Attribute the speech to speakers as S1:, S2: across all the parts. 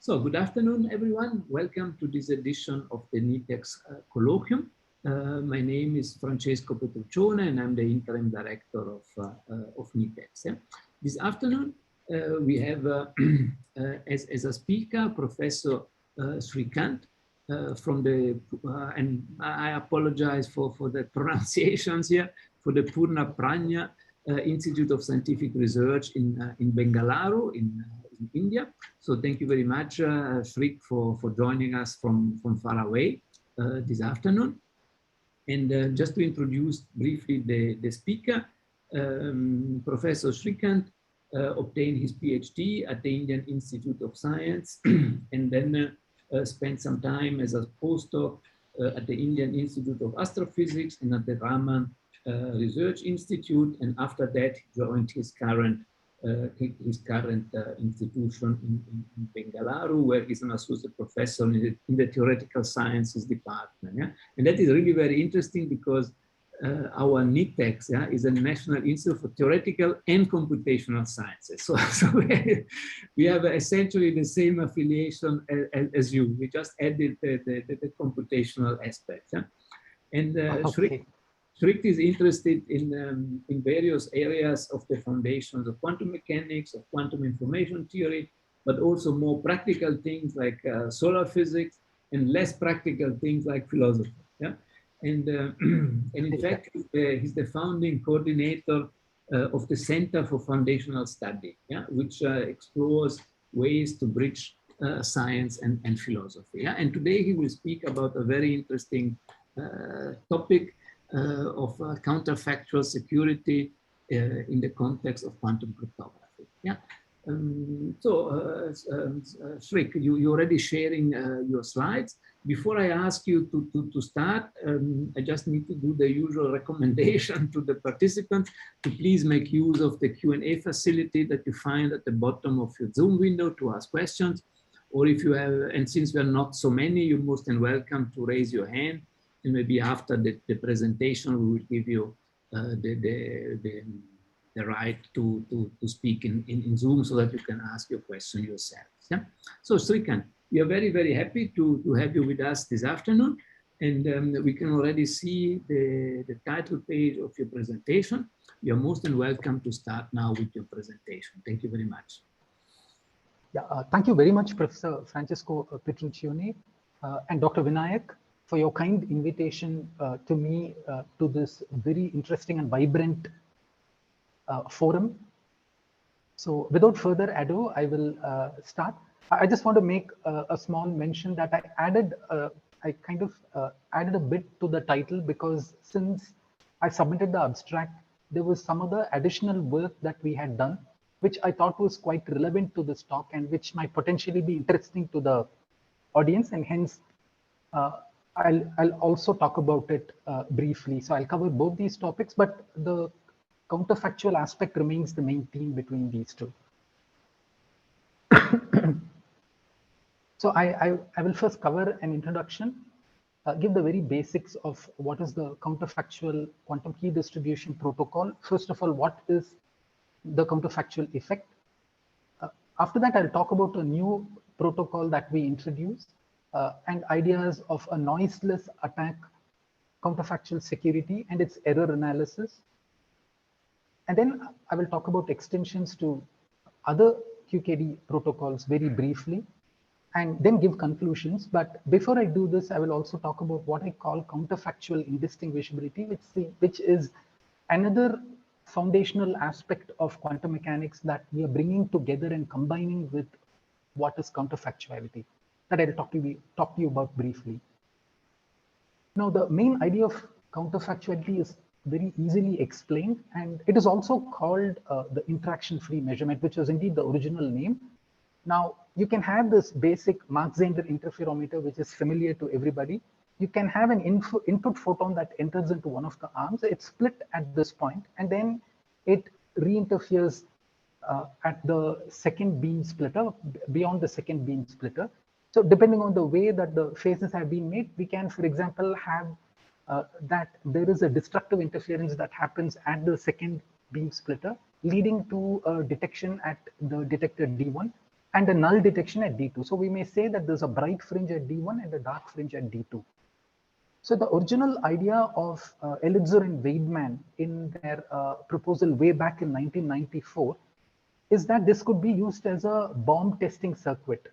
S1: So good afternoon, everyone. Welcome to this edition of the NITheCS Colloquium. My name is Francesco Petruccione, and I'm the interim director of NITheCS. Yeah? This afternoon, we have as a speaker, Professor Srikanth from the, and I apologize for the pronunciations here, for the Poornaprajna Institute of Scientific Research in Bangalore, in India. So thank you very much, Srik, for joining us from far away this afternoon. And just to introduce briefly the speaker, Professor Srikanth obtained his PhD at the Indian Institute of Science and then spent some time as a postdoc at the Indian Institute of Astrophysics and at the Raman Research Institute. And after that, he joined his current institution in Bangalore, where he's an associate professor in the theoretical sciences department. Yeah? And that is really very interesting because our NITheCS, yeah, is a National Institute for Theoretical and Computational Sciences. So we have essentially the same affiliation as you. We just added the computational aspects. Yeah? And Srik is interested in various areas of the foundations of quantum mechanics, of quantum information theory, but also more practical things like solar physics and less practical things like philosophy. Yeah? And in fact, he's the founding coordinator of the Center for Foundational Study, yeah? Which explores ways to bridge science and philosophy. Yeah? And today he will speak about a very interesting topic of counterfactual security in the context of quantum cryptography. Yeah. Srik, you're already sharing your slides. Before I ask you to start, I just need to do the usual recommendation to the participants to please make use of the Q&A facility that you find at the bottom of your Zoom window to ask questions. Or if you have, and since we are not so many, you're most welcome to raise your hand. And maybe after the presentation, we will give you the right to speak in Zoom so that you can ask your question yourself. Yeah? So Srikanth, we are very, very happy to have you with us this afternoon. And we can already see the title page of your presentation. You're most welcome to start now with your presentation. Thank you very much.
S2: Yeah, thank you very much, Professor Francesco Petruccione and Dr. Vinayak, for your kind invitation to me to this very interesting and vibrant forum. So without further ado, I will start. I just want to make a small mention that I kind of added a bit to the title because since I submitted the abstract, there was some other additional work that we had done, which I thought was quite relevant to this talk and which might potentially be interesting to the audience, and hence I'll also talk about it briefly. So I'll cover both these topics, but the counterfactual aspect remains the main theme between these two. So I will first cover an introduction, give the very basics of what is the counterfactual quantum key distribution protocol. First of all, what is the counterfactual effect? After that, I'll talk about a new protocol that we introduced, and ideas of a noiseless attack, counterfactual security and its error analysis. And then I will talk about extensions to other QKD protocols very briefly, and then give conclusions. But before I do this, I will also talk about what I call counterfactual indistinguishability, which is another foundational aspect of quantum mechanics that we are bringing together and combining with what is counterfactuality, that I'll talk to you about briefly. Now, the main idea of counterfactuality is very easily explained, and it is also called the interaction-free measurement, which was indeed the original name. Now, you can have this basic Mach-Zehnder interferometer, which is familiar to everybody. You can have an input photon that enters into one of the arms. It's split at this point, and then it re-interferes at the second beam splitter, beyond the second beam splitter. So depending on the way that the phases have been made, we can, for example, have that there is a destructive interference that happens at the second beam splitter, leading to a detection at the detector D1. and a null detection at D2. So we may say that there's a bright fringe at D1 and a dark fringe at D2. So the original idea of Elitzer and Weidman in their proposal way back in 1994 is that this could be used as a bomb testing circuit,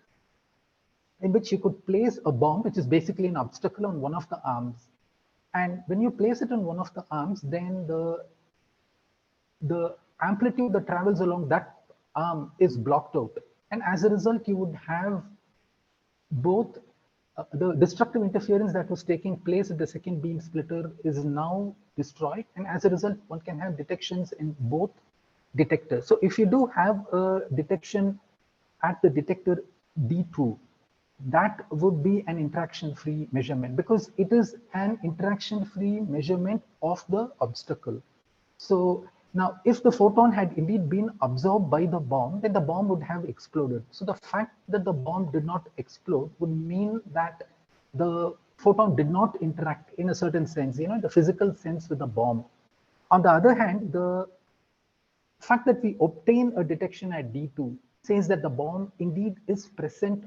S2: in which you could place a bomb, which is basically an obstacle, on one of the arms. And when you place it on one of the arms, then the amplitude that travels along that arm is blocked out. And as a result, you would have both the destructive interference that was taking place at the second beam splitter is now destroyed. And as a result, one can have detections in both detectors. So if you do have a detection at the detector D2, that would be an interaction-free measurement, because it is an interaction-free measurement of the obstacle. So now, if the photon had indeed been absorbed by the bomb, then the bomb would have exploded. So the fact that the bomb did not explode would mean that the photon did not interact in a certain sense, the physical sense with the bomb. On the other hand, the fact that we obtain a detection at D2 says that the bomb indeed is present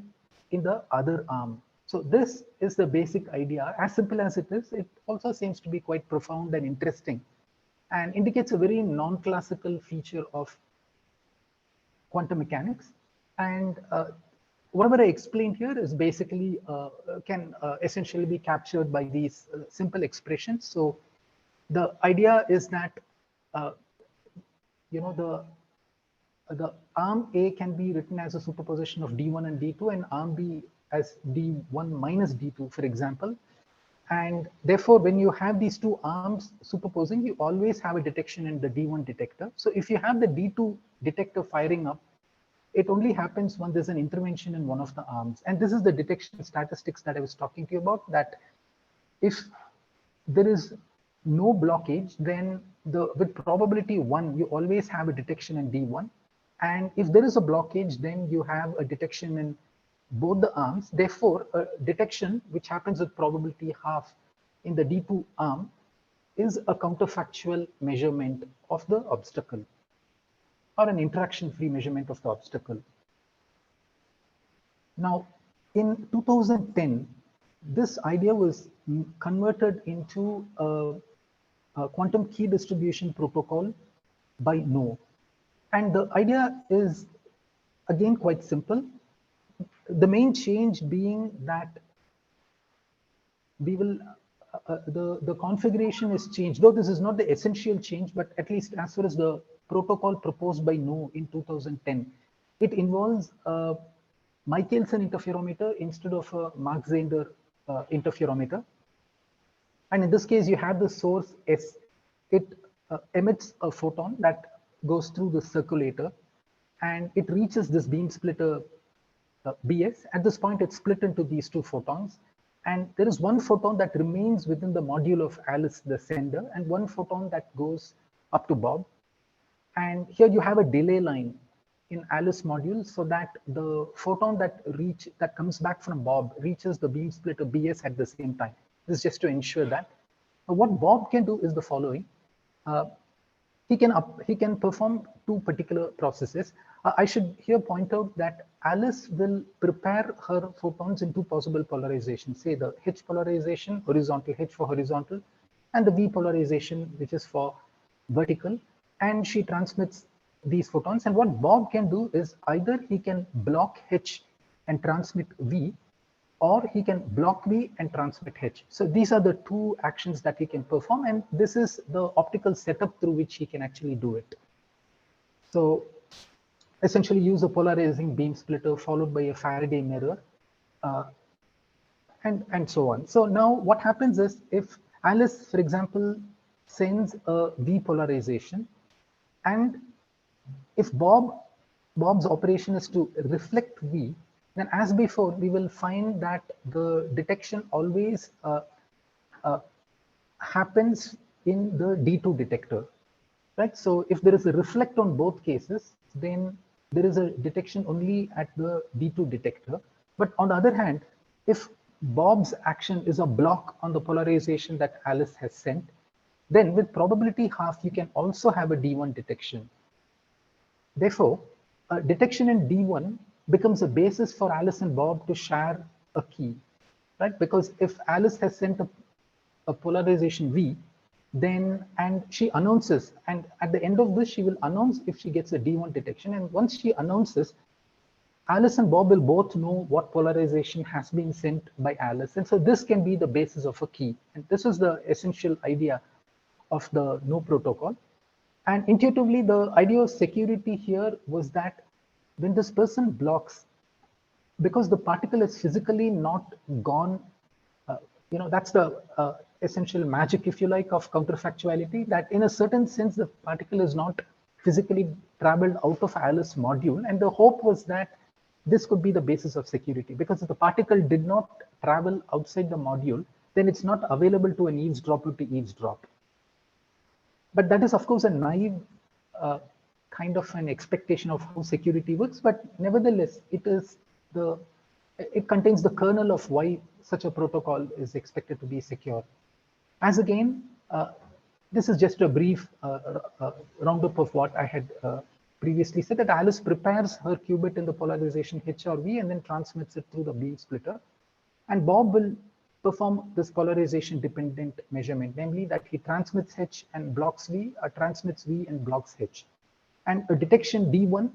S2: in the other arm. So this is the basic idea. As simple as it is, it also seems to be quite profound and interesting, and indicates a very non-classical feature of quantum mechanics. And whatever I explained here is basically can essentially be captured by these simple expressions. So the idea is that the arm A can be written as a superposition of D1 and D2, and arm B as D1 minus D2, for example. And therefore, when you have these two arms superposing, you always have a detection in the D1 detector. So if you have the D2 detector firing up, it only happens when there's an intervention in one of the arms. And this is the detection statistics that I was talking to you about, that if there is no blockage, then with probability 1, you always have a detection in D1. And if there is a blockage, then you have a detection in both the arms. Therefore, a detection which happens with probability half in the D2 arm is a counterfactual measurement of the obstacle, or an interaction-free measurement of the obstacle. Now, in 2010, this idea was converted into a quantum key distribution protocol by NO. And the idea is, again, quite simple. The main change being that we will, the configuration is changed, though this is not the essential change, but at least as far as the protocol proposed by NO in 2010, it involves a Michelson interferometer instead of a Mach-Zehnder interferometer. And in this case, you have the source S. It emits a photon that goes through the circulator, and it reaches this beam splitter BS. At this point, it's split into these two photons, and there is one photon that remains within the module of Alice, the sender, and one photon that goes up to Bob. And here you have a delay line in Alice module, so that the photon that comes back from Bob reaches the beam splitter BS at the same time. This is just to ensure that. What Bob can do is the following. He can perform two particular processes. I should here point out that Alice will prepare her photons in two possible polarizations, say the H polarization, horizontal, H for horizontal, and the V polarization, which is for vertical, and she transmits these photons. And what Bob can do is either he can block H and transmit V, or he can block V and transmit H. So these are the two actions that he can perform, and this is the optical setup through which he can actually do it. So essentially use a polarizing beam splitter followed by a Faraday mirror, and so on. So now what happens is, if Alice, for example, sends a V polarization, and if Bob's operation is to reflect V, then as before, we will find that the detection always happens in the D2 detector, right? So if there is a reflect on both cases, then there is a detection only at the D2 detector. But on the other hand, if Bob's action is a block on the polarization that Alice has sent, then with probability half, you can also have a D1 detection. Therefore, a detection in D1 becomes a basis for Alice and Bob to share a key, right? Because if Alice has sent a polarization V, then, and she announces, and at the end of this, she will announce if she gets a D1 detection. And once she announces, Alice and Bob will both know what polarization has been sent by Alice. And so this can be the basis of a key. And this is the essential idea of the no protocol. And intuitively, the idea of security here was that when this person blocks, because the particle is physically not gone, that's the essential magic, if you like, of counterfactuality, that in a certain sense, the particle is not physically traveled out of Alice module. And the hope was that this could be the basis of security, because if the particle did not travel outside the module, then it's not available to an eavesdropper to eavesdrop. But that is, of course, a naive kind of an expectation of how security works. But nevertheless, it contains the kernel of why such a protocol is expected to be secure. As again, this is just a brief roundup of what I had previously said, that Alice prepares her qubit in the polarization H or V and then transmits it through the beam splitter. And Bob will perform this polarization dependent measurement, namely that he transmits H and blocks V, or transmits V and blocks H. And a detection D1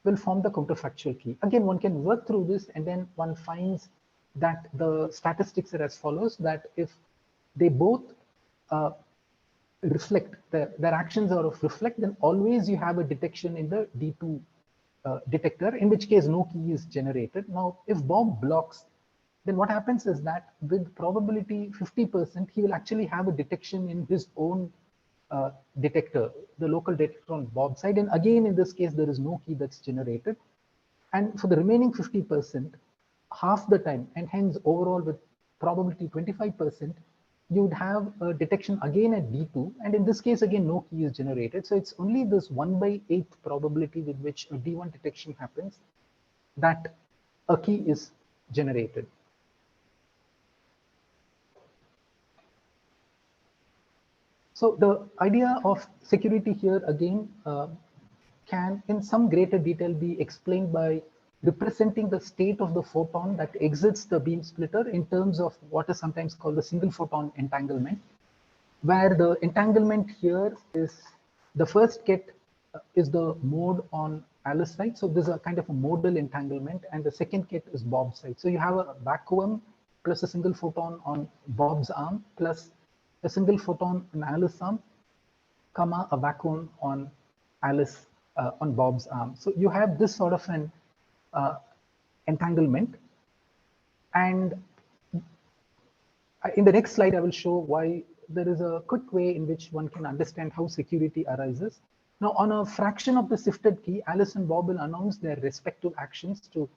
S2: will form the counterfactual key. Again, one can work through this and then one finds that the statistics are as follows, that if they both reflect, their actions are of reflect, then always you have a detection in the D2 detector, in which case no key is generated. Now, if Bob blocks, then what happens is that with probability 50%, he will actually have a detection in his own detector, the local detector on Bob's side. And again, in this case, there is no key that's generated. And for the remaining 50%, half the time, and hence overall with probability 25%, you would have a detection again at D2. And in this case, again, no key is generated. So it's only this 1/8 probability with which a D1 detection happens that a key is generated. So the idea of security here again can in some greater detail be explained by representing the state of the photon that exits the beam splitter in terms of what is sometimes called the single photon entanglement, where the entanglement here is the first ket is the mode on Alice side. So there's a kind of a modal entanglement, and the second ket is Bob's side. So you have a vacuum plus a single photon on Bob's arm plus a single photon on Alice's arm, comma, a vacuum on Alice on Bob's arm. So you have this sort of an entanglement. And in the next slide, I will show why there is a quick way in which one can understand how security arises. Now, on a fraction of the sifted key, Alice and Bob will announce their respective actions to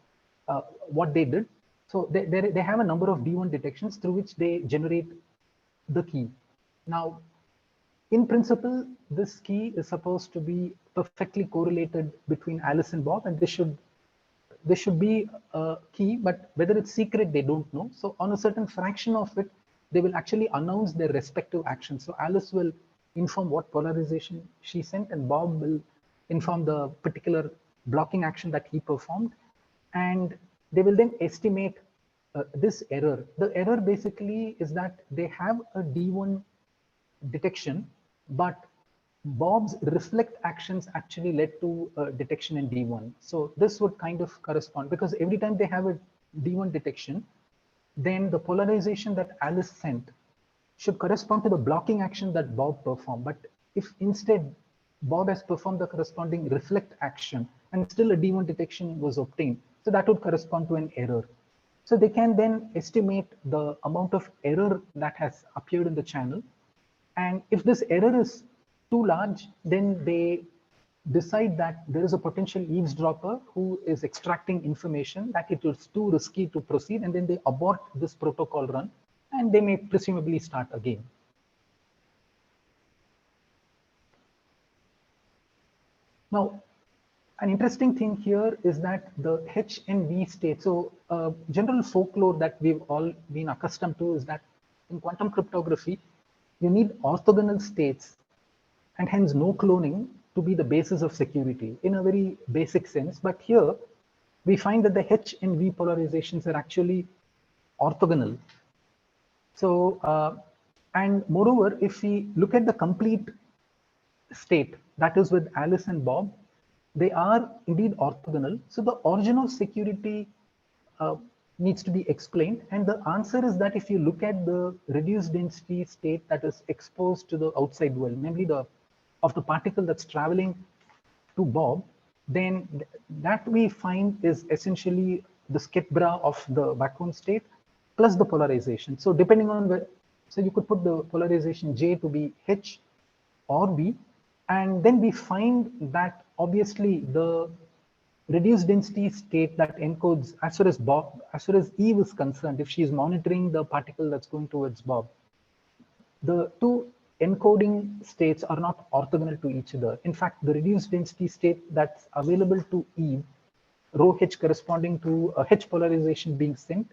S2: what they did. So they have a number of D1 detections through which they generate the key. Now, in principle, this key is supposed to be perfectly correlated between Alice and Bob, and there should be a key, but whether it's secret, they don't know. So on a certain fraction of it, they will actually announce their respective actions. So Alice will inform what polarization she sent, and Bob will inform the particular blocking action that he performed. And they will then estimate this error. The error basically is that they have a D1 detection, but Bob's reflect actions actually led to a detection in D1. So this would kind of correspond, because every time they have a D1 detection, then the polarization that Alice sent should correspond to the blocking action that Bob performed. But if instead Bob has performed the corresponding reflect action and still a D1 detection was obtained, so that would correspond to an error. So they can then estimate the amount of error that has appeared in the channel. And if this error is too large, then they decide that there is a potential eavesdropper who is extracting information, that it is too risky to proceed, and then they abort this protocol run, and they may presumably start again. Now, an interesting thing here is that the H and V state, so general folklore that we've all been accustomed to is that in quantum cryptography, you need orthogonal states and hence no cloning to be the basis of security in a very basic sense. But here, we find that the H and V polarizations are actually orthogonal. So, and moreover, if we look at the complete state, that is with Alice and Bob, they are indeed orthogonal. So the origin of security needs to be explained. And the answer is that if you look at the reduced density state that is exposed to the outside world, namely of the particle that's traveling to Bob, then that we find is essentially the sketbra of the vacuum state plus the polarization. So depending on where, so you could put the polarization J to be H or V, and then we find that obviously the reduced density state that encodes, as far as Eve is concerned, if she is monitoring the particle that's going towards Bob, the two encoding states are not orthogonal to each other. In fact, the reduced density state that's available to Eve, rho H corresponding to a H polarization being sent,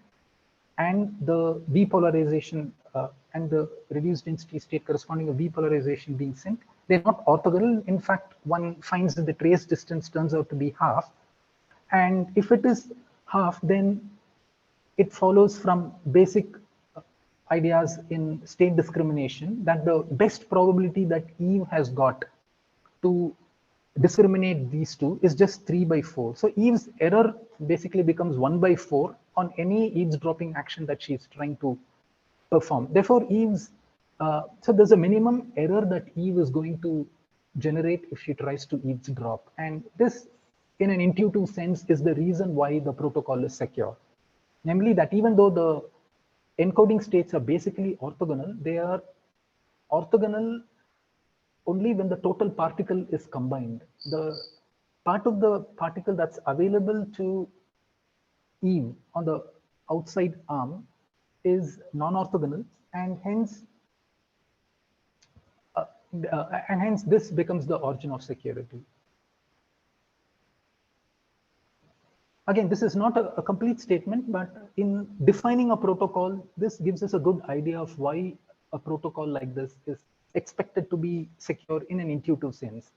S2: and the V polarization and the reduced density state corresponding to V polarization being sent, they're not orthogonal. In fact, one finds that the trace distance turns out to be half. And if it is half, then it follows from basic ideas in state discrimination that the best probability that Eve has got to discriminate these two is just 3/4. So Eve's error basically becomes 1/4 on any eavesdropping action that she's trying to perform. Therefore, so there's a minimum error that Eve is going to generate if she tries to eavesdrop. And this, in an intuitive sense, is the reason why the protocol is secure. Namely that even though the encoding states are basically orthogonal, they are orthogonal only when the total particle is combined. The part of the particle that's available to Eve on the outside arm is non-orthogonal, and hence this becomes the origin of security. Again, this is not a complete statement, but in defining a protocol, this gives us a good idea of why a protocol like this is expected to be secure in an intuitive sense.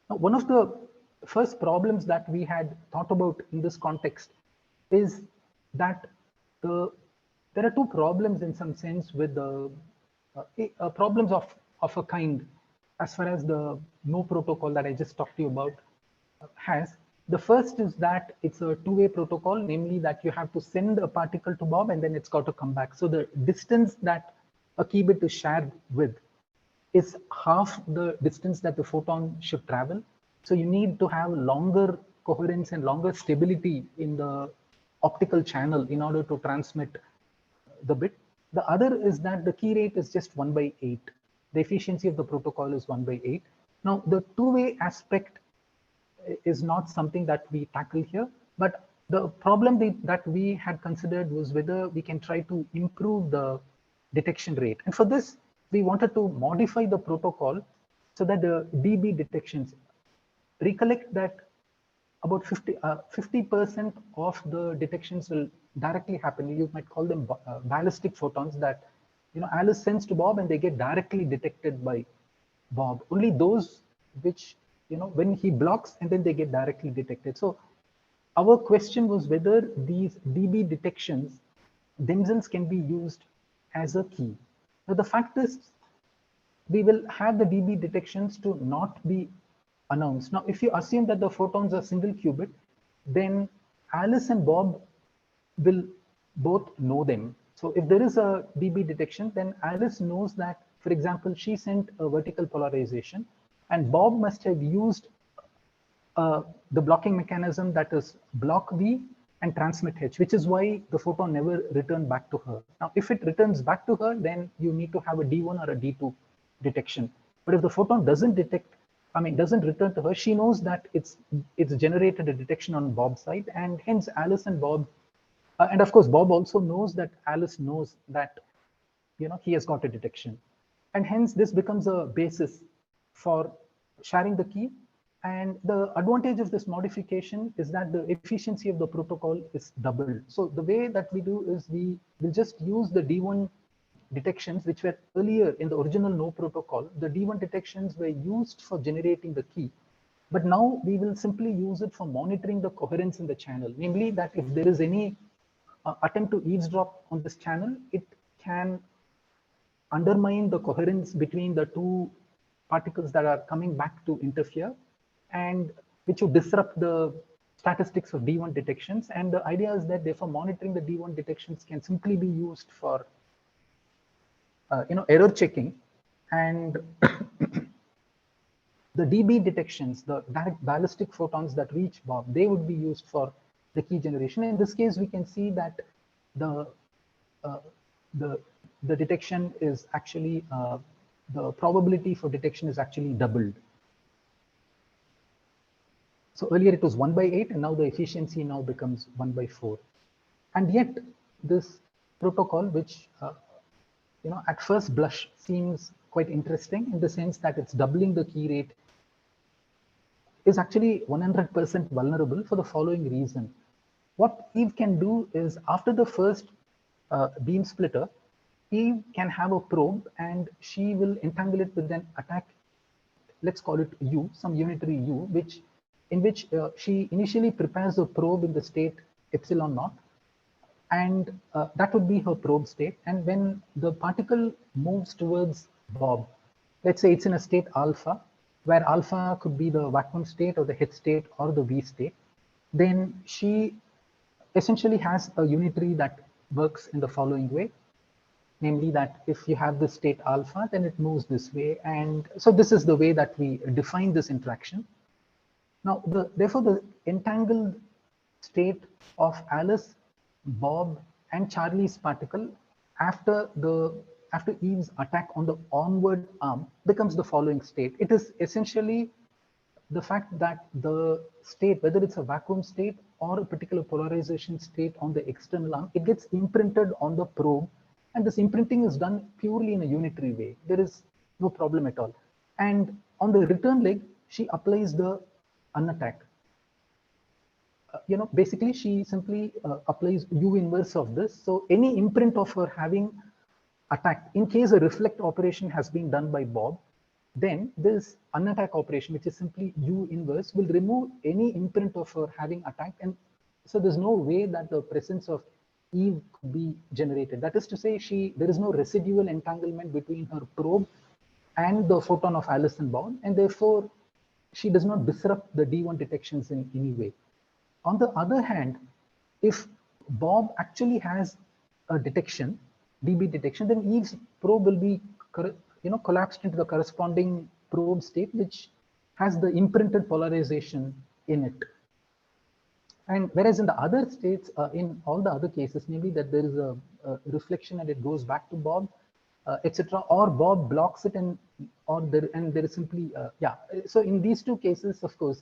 S2: Now, one of the first problems that we had thought about in this context is that there are two problems in some sense with the problems of a kind as far as the no protocol that I just talked to you about has. The first is that it's a two-way protocol, namely that you have to send a particle to Bob and then it's got to come back. So the distance that a key bit is shared with is half the distance that the photon should travel. So you need to have longer coherence and longer stability in the optical channel in order to transmit the bit. The other is that the key rate is just 1/8. The efficiency of the protocol is 1/8. Now, the two-way aspect is not something that we tackle here, but the problem that we had considered was whether we can try to improve the detection rate. And for this, we wanted to modify the protocol so that the DB detections, recollect that about 50% of the detections will directly happen. You might call them ballistic photons that, Alice sends to Bob and they get directly detected by Bob. Only those which, when he blocks and then they get directly detected. So our question was whether these DB detections themselves can be used as a key. Now the fact is, we will have the DB detections to not be announced. Now, if you assume that the photons are single qubit, then Alice and Bob will both know them. So if there is a DB detection, then Alice knows that, for example, she sent a vertical polarization and Bob must have used the blocking mechanism that is block V and transmit H, which is why the photon never returned back to her. Now, if it returns back to her, then you need to have a D1 or a D2 detection. But if the photon doesn't return to her, she knows that it's generated a detection on Bob's side, and hence Alice and Bob, and of course Bob also knows that Alice knows that he has got a detection, and hence this becomes a basis for sharing the key. And the advantage of this modification is that the efficiency of the protocol is doubled. So the way that we do is we will just use the D1 detections, which were earlier in the original no protocol. The D1 detections were used for generating the key. But now we will simply use it for monitoring the coherence in the channel, namely that if there is any attempt to eavesdrop on this channel, it can undermine the coherence between the two particles that are coming back to interfere, and which would disrupt the statistics of D1 detections. And the idea is that therefore monitoring the D1 detections can simply be used for error checking, and the DB detections, the direct ballistic photons that reach Bob, they would be used for the key generation. In this case, we can see that the uh, the the detection is actually the probability for detection is actually doubled. So earlier it was 1/8, and now the efficiency now becomes 1/4. And yet this protocol, which at first blush seems quite interesting in the sense that it's doubling the key rate, is actually 100% vulnerable for the following reason. What Eve can do is, after the first beam splitter, Eve can have a probe and she will entangle it with an attack, let's call it U, some unitary U, in which she initially prepares a probe in the state epsilon naught, and that would be her probe state. And when the particle moves towards Bob, let's say it's in a state alpha, where alpha could be the vacuum state or the H state or the V state, then she essentially has a unitary that works in the following way, namely that if you have the state alpha, then it moves this way. And so this is the way that we define this interaction. Now, therefore, the entangled state of Alice, Bob, and Charlie's particle after Eve's attack on the onward arm becomes the following state. It is essentially the fact that the state, whether it's a vacuum state or a particular polarization state on the external arm, it gets imprinted on the probe, and this imprinting is done purely in a unitary way. There is no problem at all. And on the return leg, she applies the unattack. Basically she simply applies U inverse of this. So any imprint of her having attacked, in case a reflect operation has been done by Bob, then this unattack operation, which is simply U inverse, will remove any imprint of her having attacked. And so there's no way that the presence of Eve could be generated. That is to say, there is no residual entanglement between her probe and the photon of Alice and Bob, and therefore she does not disrupt the D1 detections in any way. On the other hand, if Bob actually has a detection, DB detection, then Eve's probe will be collapsed into the corresponding probe state, which has the imprinted polarization in it. And whereas in the other states, in all the other cases, maybe that there is a reflection and it goes back to Bob, etc., or Bob blocks it, and there is simply So in these two cases, of course,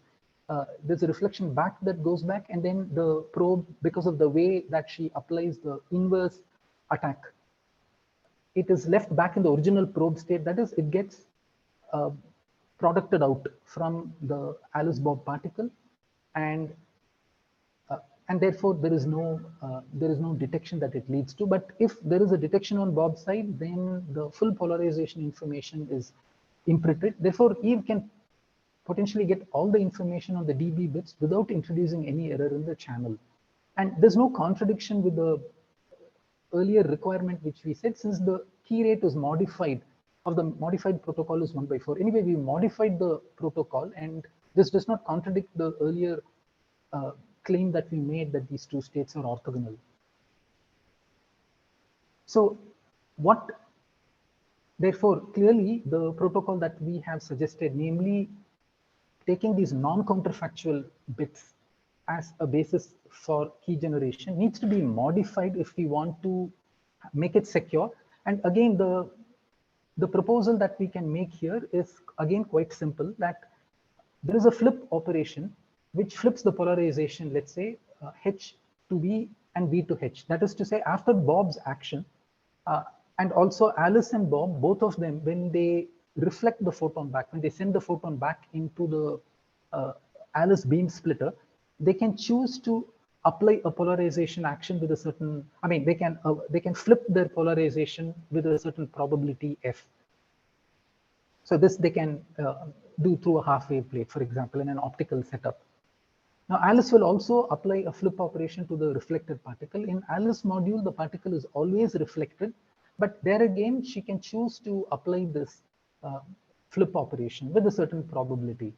S2: there's a reflection back that goes back, and then the probe, because of the way that she applies the inverse attack, it is left back in the original probe state. That is, it gets producted out from the Alice Bob particle, and therefore there is no detection that it leads to. But if there is a detection on Bob's side, then the full polarization information is imprinted. Therefore, Eve can potentially get all the information on the DB bits without introducing any error in the channel. And there's no contradiction with the earlier requirement which we said, since the key rate is modified, of the modified protocol is 1/4. Anyway, we modified the protocol, and this does not contradict the earlier claim that we made that these two states are orthogonal. So therefore, clearly the protocol that we have suggested, namely taking these non-counterfactual bits as a basis for key generation, needs to be modified if we want to make it secure. And again, the proposal that we can make here is again quite simple, that there is a flip operation which flips the polarization, let's say H to V and V to H. That is to say, after Bob's action, and also Alice and Bob, both of them, when they reflect the photon back, when they send the photon back into the Alice beam splitter, they can choose to apply a polarization action with a certain, they can flip their polarization with a certain probability F. So this they can do through a half-wave plate, for example, in an optical setup. Now, Alice will also apply a flip operation to the reflected particle. In Alice module, the particle is always reflected, but there again, she can choose to apply this flip operation with a certain probability.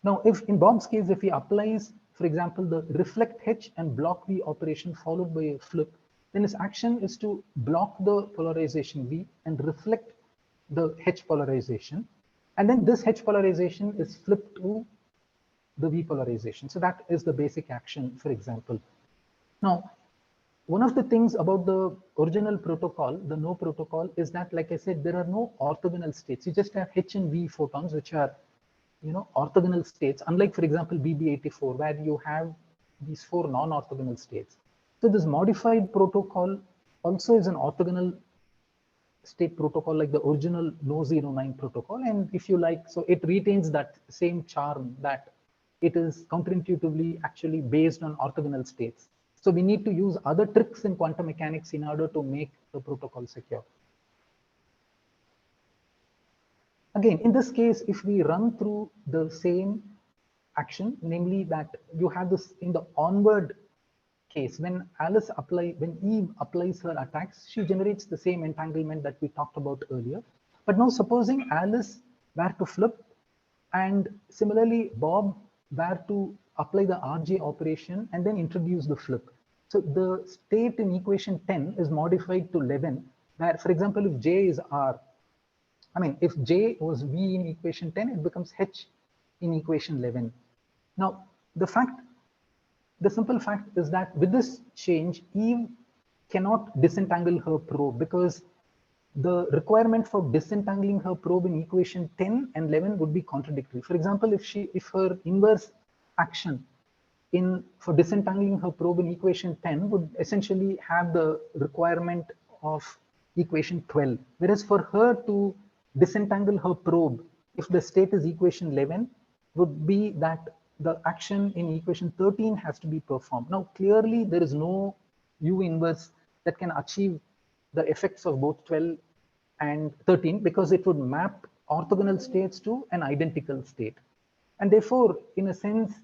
S2: Now, if in Bob's case, if he applies, for example, the reflect H and block V operation followed by a flip, then his action is to block the polarization V and reflect the H polarization. And then this H polarization is flipped to the V polarization. So that is the basic action, for example. Now, one of the things about the original protocol, the no protocol, is that, like I said, there are no orthogonal states. You just have H and V photons, which are, orthogonal states, unlike, for example, BB84, where you have these 4 non-orthogonal states. So this modified protocol also is an orthogonal state protocol like the original No09 protocol. And if you like, so it retains that same charm that it is counterintuitively actually based on orthogonal states. So we need to use other tricks in quantum mechanics in order to make the protocol secure. Again, in this case, if we run through the same action, namely that you have this in the onward case, when Eve applies her attacks, she generates the same entanglement that we talked about earlier. But now supposing Alice were to flip, and similarly Bob were to apply the RJ operation and then introduce the flip. So the state in equation 10 is modified to 11, where, for example, if J is R, if J was V in equation 10, it becomes H in equation 11. Now, the simple fact is that with this change, Eve cannot disentangle her probe because the requirement for disentangling her probe in equation 10 and 11 would be contradictory. For example, if her inverse action for disentangling her probe in equation 10 would essentially have the requirement of equation 12, whereas for her to disentangle her probe, if the state is equation 11, would be that the action in equation 13 has to be performed. Now, clearly, there is no U inverse that can achieve the effects of both 12 and 13 because it would map orthogonal states to an identical state. And therefore, in a sense,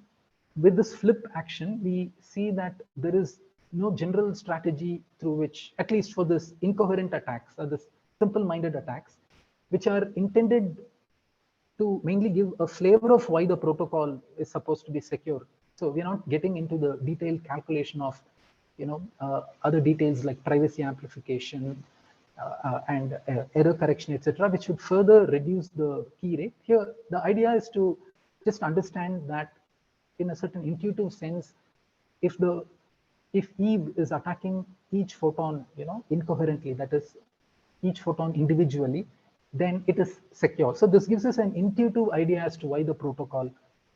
S2: with this flip action, we see that there is no general strategy through which, at least for this incoherent attacks or this simple-minded attacks, which are intended to mainly give a flavor of why the protocol is supposed to be secure. So we're not getting into the detailed calculation of, other details like privacy amplification and error correction, etc., which would further reduce the key rate. Here, the idea is to just understand that in a certain intuitive sense, if Eve is attacking each photon, incoherently, that is each photon individually, then it is secure. So this gives us an intuitive idea as to why the protocol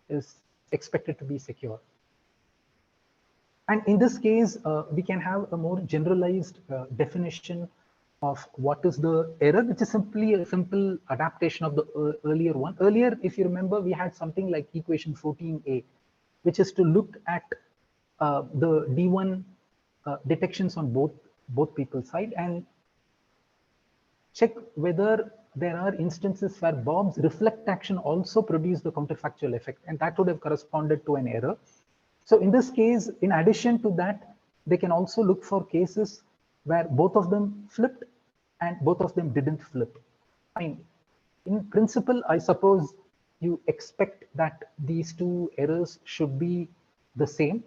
S2: is expected to be secure. And in this case, we can have a more generalized definition of what is the error, which is simply a simple adaptation of the earlier one. Earlier, if you remember, we had something like equation 14a, which is to look at the D1 detections on both people's side and check whether there are instances where Bob's reflect action also produced the counterfactual effect, and that would have corresponded to an error. So in this case, in addition to that, they can also look for cases where both of them flipped and both of them didn't flip. In principle, I suppose you expect that these two errors should be the same.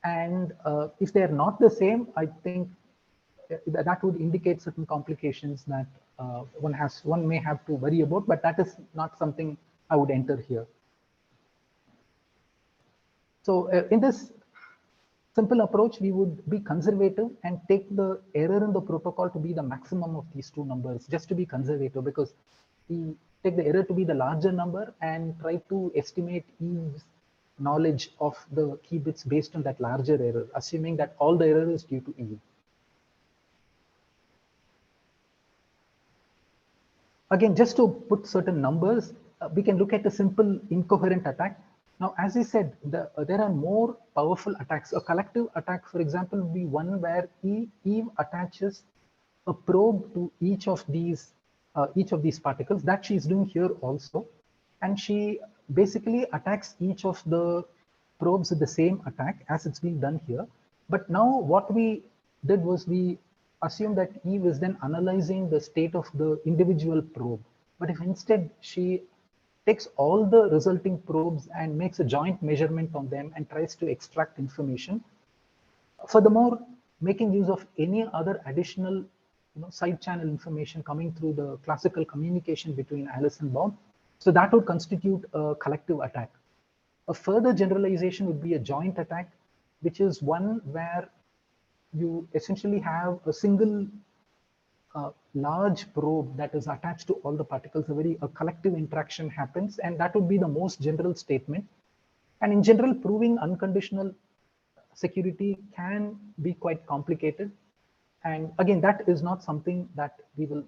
S2: And if they're not the same, I think that would indicate certain complications that one may have to worry about, but that is not something I would enter here. So in this simple approach, we would be conservative and take the error in the protocol to be the maximum of these two numbers, just to be conservative, because we take the error to be the larger number and try to estimate Eve's knowledge of the key bits based on that larger error, assuming that all the error is due to Eve. Again, just to put certain numbers, we can look at a simple incoherent attack. Now, as I said, there are more powerful attacks. A collective attack, for example, would be one where Eve attaches a probe to each of these particles that she's doing here also. and she basically attacks each of the probes with the same attack as it's being done here. But now what we did was we assumed that Eve is then analyzing the state of the individual probe. But if instead she takes all the resulting probes and makes a joint measurement on them and tries to extract information, furthermore, making use of any other additional side channel information coming through the classical communication between Alice and Bob, so that would constitute a collective attack. A further generalization would be a joint attack, which is one where you essentially have a single large probe that is attached to all the particles. A collective interaction happens, and that would be the most general statement. And in general, proving unconditional security can be quite complicated. And again, that is not something that we will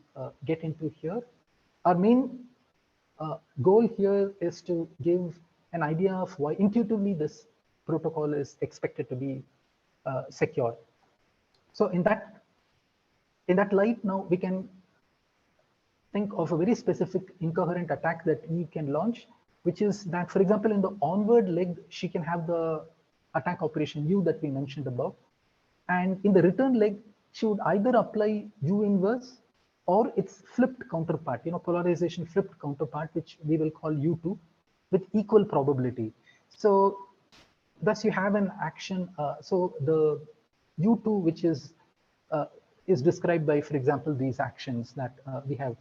S2: get into here. Our main goal here is to give an idea of why intuitively this protocol is expected to be secure. So in that light, now we can think of a very specific incoherent attack that Eve can launch, which is that, for example, in the onward leg, she can have the attack operation U that we mentioned above. And in the return leg, she would either apply U inverse or its flipped counterpart, polarization flipped counterpart, which we will call U2, with equal probability. So thus you have an action. So the U2, which is described by, for example, these actions that we have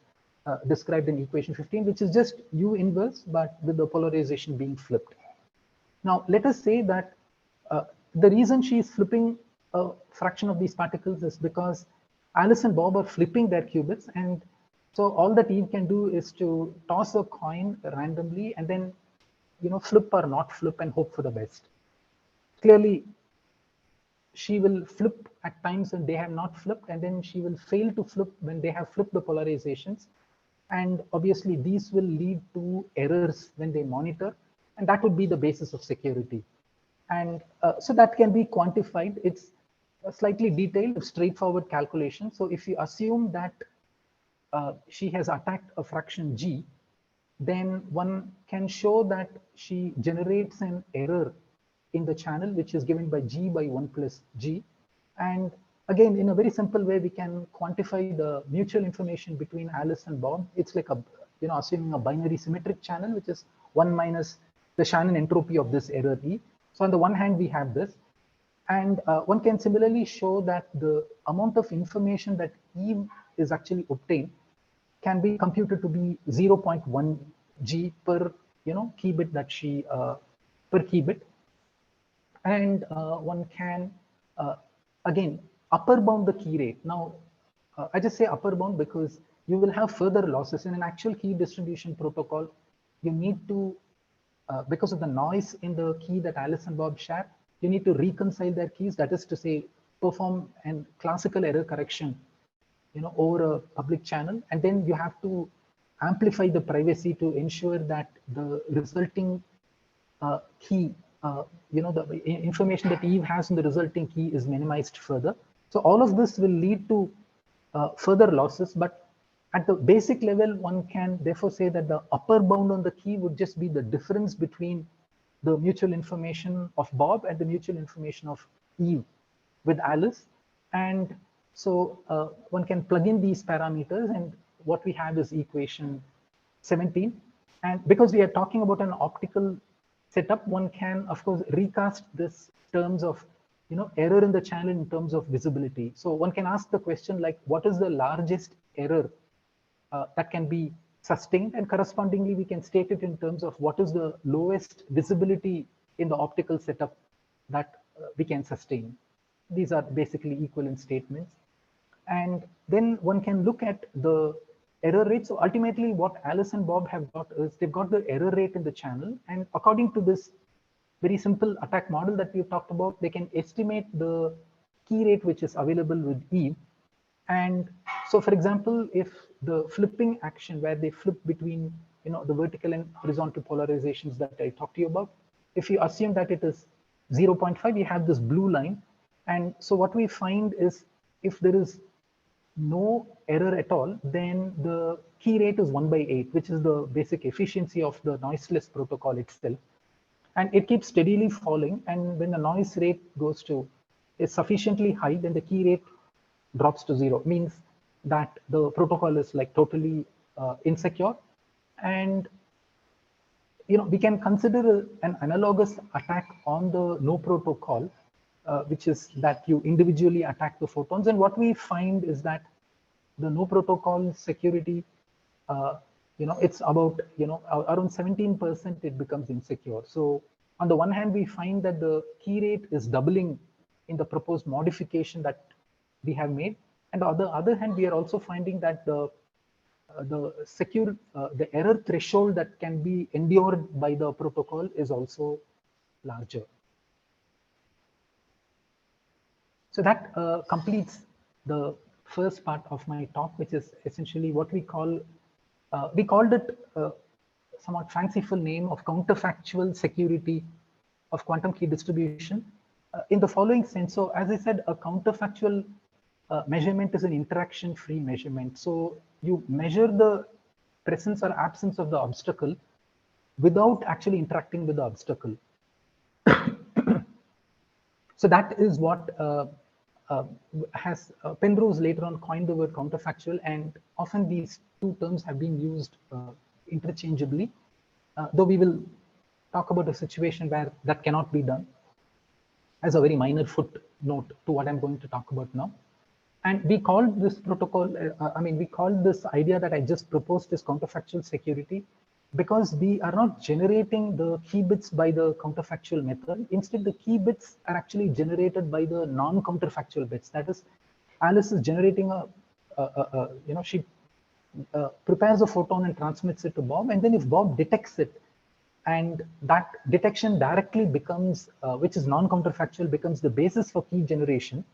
S2: described in equation 15, which is just U inverse, but with the polarization being flipped. Now, let us say that the reason she is flipping a fraction of these particles is because Alice and Bob are flipping their qubits, and so all that Eve can do is to toss a coin randomly and then, flip or not flip and hope for the best. Clearly, she will flip at times when they have not flipped, and then she will fail to flip when they have flipped the polarizations. And obviously, these will lead to errors when they monitor, and that would be the basis of security. And so that can be quantified. It's a slightly detailed, straightforward calculation. So if you assume that she has attacked a fraction G, then one can show that she generates an error in the channel, which is given by G by 1 plus G. And again, in a very simple way, we can quantify the mutual information between Alice and Bob. It's like assuming a binary symmetric channel, which is 1 minus the Shannon entropy of this error E. So on the one hand, we have this. And one can similarly show that the amount of information that Eve is actually obtained can be computed to be 0.1 G per key bit that she per key bit. And one can again upper bound the key rate. Now I just say upper bound because you will have further losses in an actual key distribution protocol. You need to because of the noise in the key that Alice and Bob share, you need to reconcile their keys, that is to say, perform an classical error correction over a public channel, and then you have to amplify the privacy to ensure that the resulting key, the information that Eve has in the resulting key is minimized further. So all of this will lead to further losses, but at the basic level, one can therefore say that the upper bound on the key would just be the difference between the mutual information of Bob and the mutual information of Eve with Alice. And so one can plug in these parameters, and what we have is equation 17. And because we are talking about an optical setup, one can, of course, recast this terms of error in the channel in terms of visibility. So one can ask the question like, what is the largest error that can be sustained, and correspondingly we can state it in terms of what is the lowest visibility in the optical setup that we can sustain. These are basically equivalent statements. And then one can look at the error rate. So ultimately what Alice and Bob have got is they've got the error rate in the channel, and according to this very simple attack model that we've talked about, they can estimate the key rate which is available with Eve. And so, for example, if the flipping action where they flip between the vertical and horizontal polarizations that I talked to you about, if you assume that it is 0.5, you have this blue line. And so what we find is if there is no error at all, then the key rate is 1/8, which is the basic efficiency of the noiseless protocol itself. And it keeps steadily falling. And when the noise rate is sufficiently high, then the key rate drops to 0, means that the protocol is like totally insecure. And we can consider an analogous attack on the no protocol, which is that you individually attack the photons. And what we find is that the no protocol security, it's about, around 17% it becomes insecure. So on the one hand, we find that the key rate is doubling in the proposed modification that we have made. And on the other hand, we are also finding that the error threshold that can be endured by the protocol is also larger. So that completes the first part of my talk, which is essentially what we called it somewhat fanciful name of counterfactual security of quantum key distribution in the following sense. So as I said, a counterfactual measurement is an interaction-free measurement. So you measure the presence or absence of the obstacle without actually interacting with the obstacle. So that is what Penrose later on coined the word counterfactual, and often these two terms have been used interchangeably, though we will talk about a situation where that cannot be done as a very minor footnote to what I'm going to talk about now. And we called this protocol, we called this idea that I just proposed as counterfactual security, because we are not generating the key bits by the counterfactual method. Instead, the key bits are actually generated by the non-counterfactual bits. That is, Alice is generating she prepares a photon and transmits it to Bob. And then if Bob detects it, and that detection directly becomes, which is non-counterfactual, becomes the basis for key generation.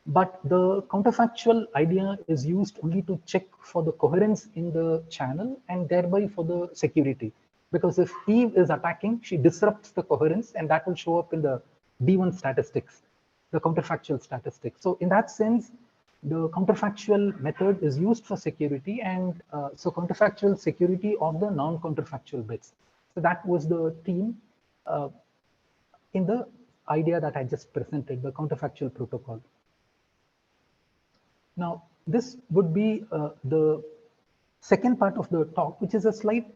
S2: But the counterfactual idea is used only to check for the coherence in the channel and thereby for the security. Because if Eve is attacking, she disrupts the coherence, and that will show up in the D1 statistics, the counterfactual statistics. So in that sense, the counterfactual method is used for security, and so counterfactual security of the non-counterfactual bits. So that was the theme in the idea that I just presented, the counterfactual protocol. Now, this would be the second part of the talk, which is a slight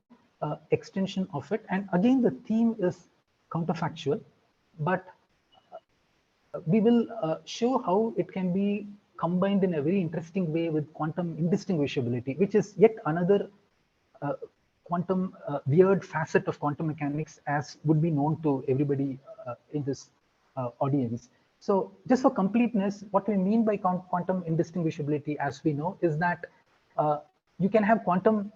S2: extension of it. And again, the theme is counterfactual, but we will show how it can be combined in a very interesting way with quantum indistinguishability, which is yet another quantum weird facet of quantum mechanics, as would be known to everybody in this audience. So just for completeness, what we mean by quantum indistinguishability, as we know, is that you can have quantum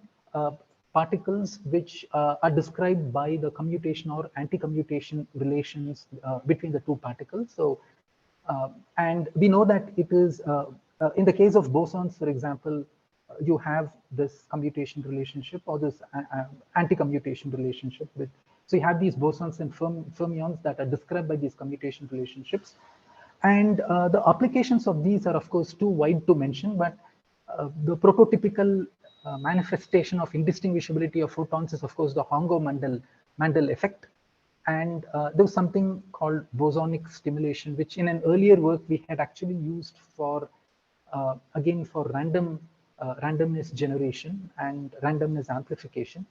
S2: particles which are described by the commutation or anti-commutation relations between the two particles. So, and we know that it is, in the case of bosons, for example, you have this commutation relationship or this anti-commutation relationship with. So you have these bosons and fermions that are described by these commutation relationships. And the applications of these are, of course, too wide to mention, but the prototypical manifestation of indistinguishability of photons is, of course, the Hongo-Mandel effect. And there was something called bosonic stimulation, which in an earlier work we had actually used for, again, for randomness generation and randomness amplification.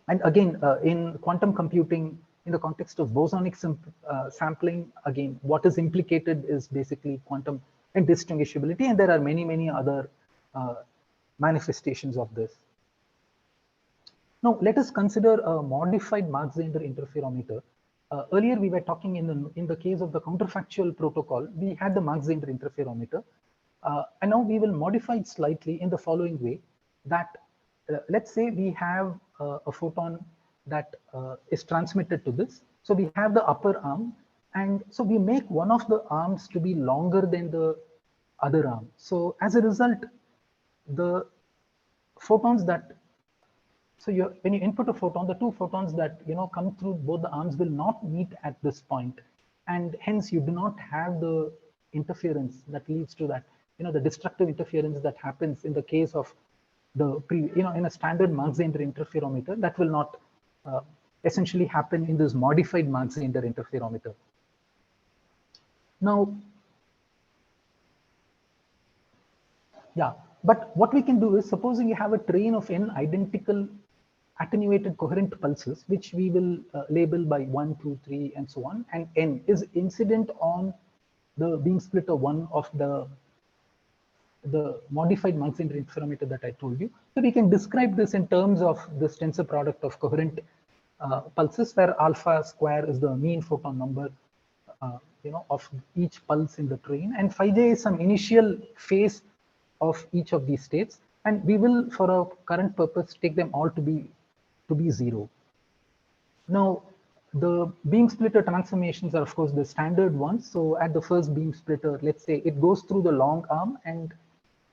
S2: And again, in quantum computing, in the context of bosonic sampling, again, what is implicated is basically quantum indistinguishability, and there are many, many other manifestations of this. Now, let us consider a modified Mach-Zehnder interferometer. Earlier, we were talking in the case of the counterfactual protocol, we had the Mach-Zehnder interferometer, and now we will modify it slightly in the following way: that let's say we have a photon that is transmitted to this. So we have the upper arm, and so we make one of the arms to be longer than the other arm. So as a result, the photons that, so when you input a photon, the two photons that come through both the arms will not meet at this point, and hence you do not have the interference that leads to that. the destructive interference that happens in the case of the in a standard Mach-Zehnder interferometer, that will not essentially happen in this modified Mach-Zehnder interferometer. Now, yeah, but what we can do is, supposing you have a train of n identical attenuated coherent pulses, which we will label by 1, 2, 3, and so on, and n is incident on the beam splitter 1 of the modified Mach-Zehnder interferometer that I told you. So we can describe this in terms of this tensor product of coherent pulses, where alpha square is the mean photon number of each pulse in the train, and phi j is some initial phase of each of these states, and we will, for our current purpose, take them all to be 0. Now, the beam splitter transformations are, of course, the standard ones. So at the first beam splitter, let's say it goes through the long arm and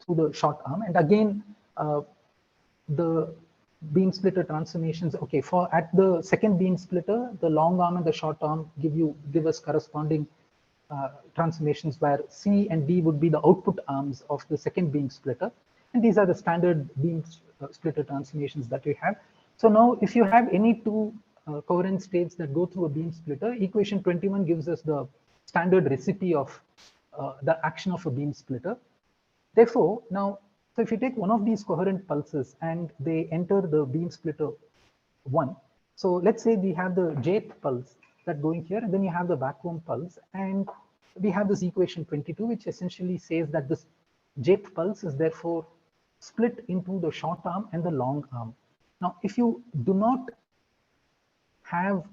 S2: through the short arm, and again the beam splitter transformations. Okay, for at the second beam splitter, the long arm and the short arm give us corresponding transformations, where C and D would be the output arms of the second beam splitter, and these are the standard beam splitter transformations that we have. So now, if you have any two coherent states that go through a beam splitter, equation 21 gives us the standard recipe of the action of a beam splitter. Therefore, now, so if you take one of these coherent pulses and they enter the beam splitter 1, so let's say we have the jth pulse that going here, and then you have the vacuum pulse, and we have this equation 22, which essentially says that this jth pulse is therefore split into the short arm and the long arm. Now, if you do not have,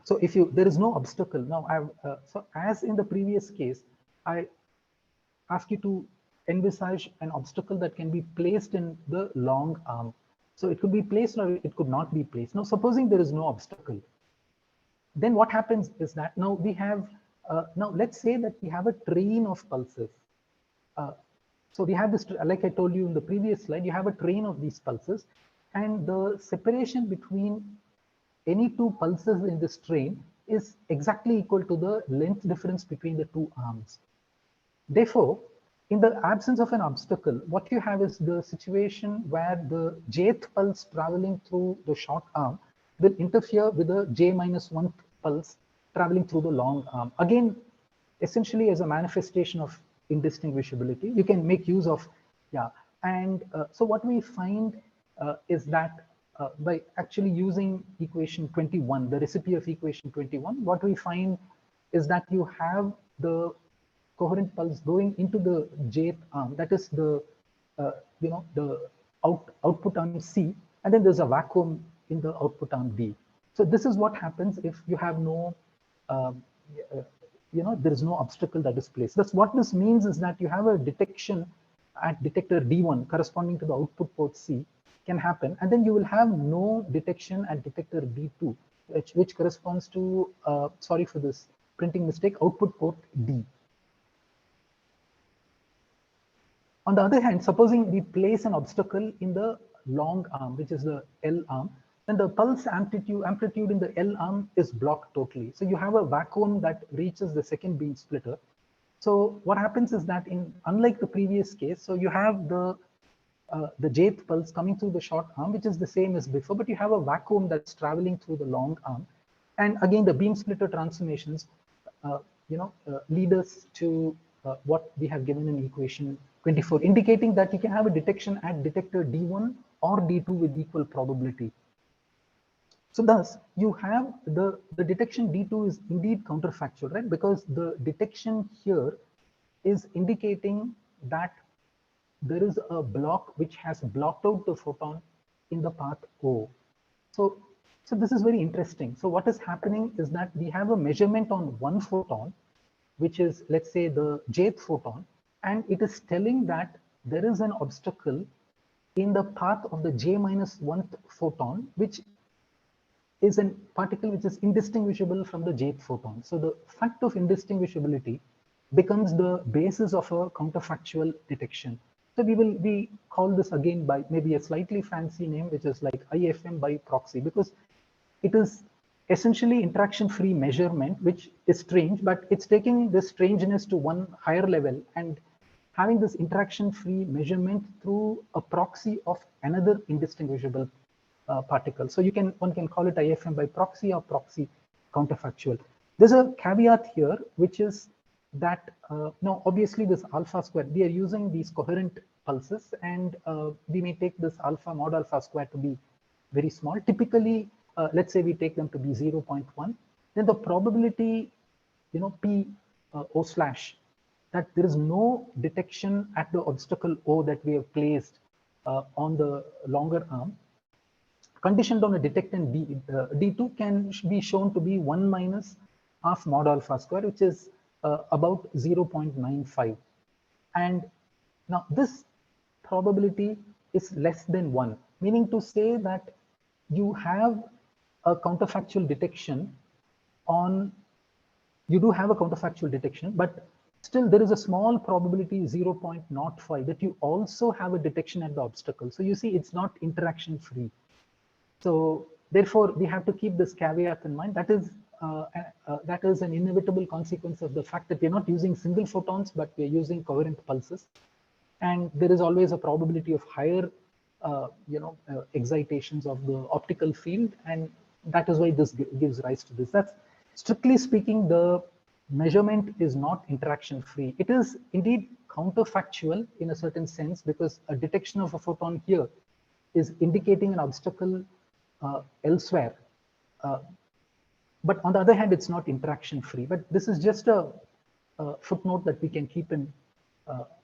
S2: so if there is no obstacle, now so as in the previous case, I ask you to envisage an obstacle that can be placed in the long arm. So it could be placed or it could not be placed. Now, supposing there is no obstacle, then what happens is that now we have, now let's say that we have a train of pulses. So we have this, like I told you in the previous slide, you have a train of these pulses, and the separation between any two pulses in this train is exactly equal to the length difference between the two arms. Therefore, in the absence of an obstacle, what you have is the situation where the jth pulse traveling through the short arm will interfere with the j-1 pulse traveling through the long arm. Again, essentially as a manifestation of indistinguishability, you can make use of, yeah. And so what we find is that by actually using equation 21, the recipe of equation 21, what we find is that you have the coherent pulse going into the jth arm, that is the the output arm C, and then there's a vacuum in the output arm D. So this is what happens if you have no there is no obstacle that is placed. That's what this means, is that you have a detection at detector D1 corresponding to the output port C can happen, and then you will have no detection at detector D2, which corresponds to sorry for this printing mistake, output port D. On the other hand, supposing we place an obstacle in the long arm, which is the L arm, then the pulse amplitude in the L arm is blocked totally. So you have a vacuum that reaches the second beam splitter. So what happens is that, unlike the previous case, so you have the jth pulse coming through the short arm, which is the same as before, but you have a vacuum that's traveling through the long arm. And again, the beam splitter transformations, lead us to what we have given in equation 24, indicating that you can have a detection at detector D1 or D2 with equal probability. So thus, you have the detection D2 is indeed counterfactual, right? Because the detection here is indicating that there is a block which has blocked out the photon in the path O. So this is very interesting. So what is happening is that we have a measurement on one photon, which is, let's say, the jth photon, and it is telling that there is an obstacle in the path of the j-1th photon, which is a particle which is indistinguishable from the jth photon. So the fact of indistinguishability becomes the basis of a counterfactual detection. So we call this again by maybe a slightly fancy name, which is like IFM by proxy, because it is essentially interaction-free measurement, which is strange, but it's taking this strangeness to one higher level and having this interaction-free measurement through a proxy of another indistinguishable particle. So one can call it IFM by proxy or proxy counterfactual. There's a caveat here, which is that now obviously this alpha square, we are using these coherent pulses, and we may take this alpha mod alpha square to be very small. Typically, let's say we take them to be 0.1, then the probability, P O slash, that there is no detection at the obstacle O that we have placed on the longer arm, conditioned on a detectant D2 can be shown to be 1 minus half mod alpha square, which is about 0.95. And now this probability is less than 1, meaning to say that you have a counterfactual detection on, you do have a counterfactual detection, but still there is a small probability 0.05 that you also have a detection at the obstacle. So you see, it's not interaction free. So therefore, we have to keep this caveat in mind. That is an inevitable consequence of the fact that we're not using single photons, but we're using coherent pulses. And there is always a probability of higher, excitations of the optical field. And that is why this gives rise to this. That's strictly speaking, the measurement is not interaction free. It is indeed counterfactual in a certain sense, because a detection of a photon here is indicating an obstacle elsewhere. But on the other hand, it's not interaction free. But this is just a footnote that we can keep in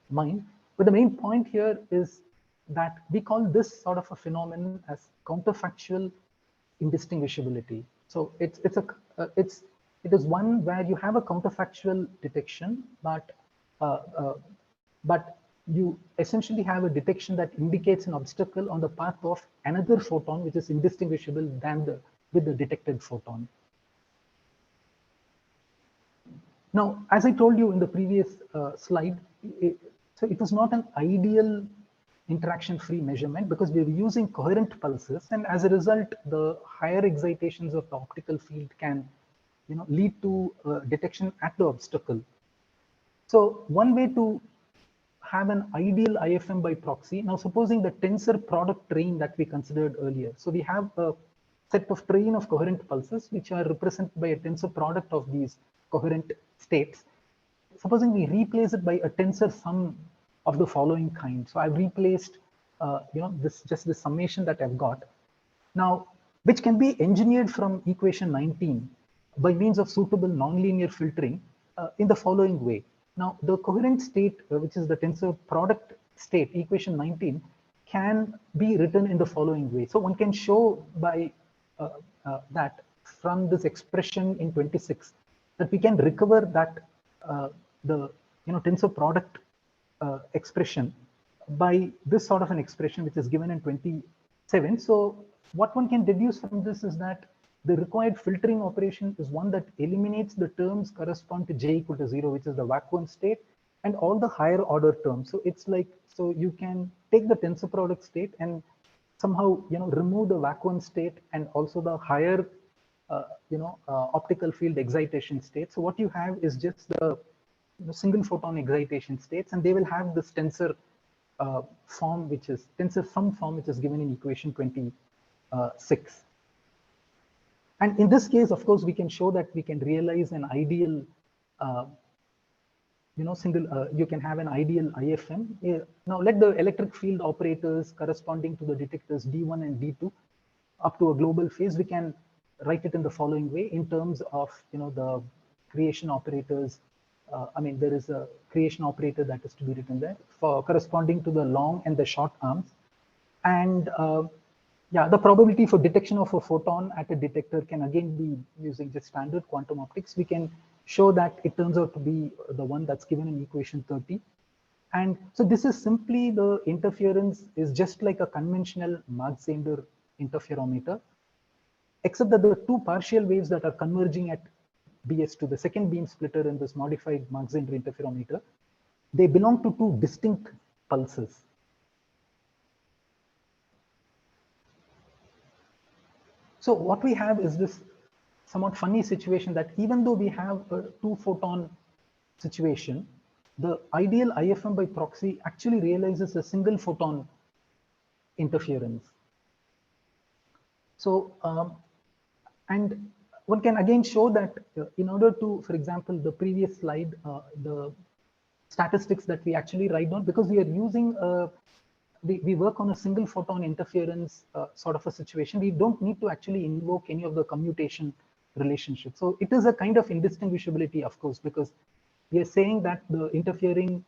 S2: mind. But the main point here is that we call this sort of a phenomenon as counterfactual indistinguishability. So it is one where you have a counterfactual detection, but you essentially have a detection that indicates an obstacle on the path of another photon, which is indistinguishable with the detected photon. Now, as I told you in the previous slide, so it is not an ideal interaction-free measurement, because we are using coherent pulses, and as a result, the higher excitations of the optical field can, lead to detection at the obstacle. So one way to have an ideal IFM by proxy. Now, supposing the tensor product train that we considered earlier. So we have a set of train of coherent pulses, which are represented by a tensor product of these coherent states. Supposing we replace it by a tensor sum of the following kind. So I've replaced, just the summation that I've got now, which can be engineered from equation 19 by means of suitable nonlinear filtering in the following way. Now, the coherent state, which is the tensor product state, equation 19, can be written in the following way. So one can show by that from this expression in 26 that we can recover that the tensor product expression by this sort of an expression, which is given in 27. So what one can deduce from this is that the required filtering operation is one that eliminates the terms correspond to j equal to 0, which is the vacuum state, and all the higher order terms. So it's like, so you can take the tensor product state and somehow, remove the vacuum state and also the higher, optical field excitation state. So what you have is just the single photon excitation states, and they will have this tensor form, which is tensor sum form, which is given in equation 26. And in this case, of course, we can show that we can realize an ideal, you can have an ideal IFM. Now let the electric field operators corresponding to the detectors D1 and D2 up to a global phase, we can write it in the following way in terms of, the creation operators. There is a creation operator that is to be written there for corresponding to the long and the short arms. And yeah, the probability for detection of a photon at a detector can again be using just standard quantum optics. We can show that it turns out to be the one that's given in equation 30. And so this is simply the interference is just like a conventional Mach-Zehnder interferometer, except that the two partial waves that are converging at BS2, the second beam splitter in this modified Mach-Zehnder interferometer, they belong to two distinct pulses. So what we have is this somewhat funny situation that even though we have a two photon situation, the ideal IFM by proxy actually realizes a single photon interference. So, and one can again show that in order to, for example, the previous slide, the statistics that we actually write down, because we are using, we work on a single photon interference sort of a situation, we don't need to actually invoke any of the commutation relationship. So it is a kind of indistinguishability, of course, because we are saying that the interfering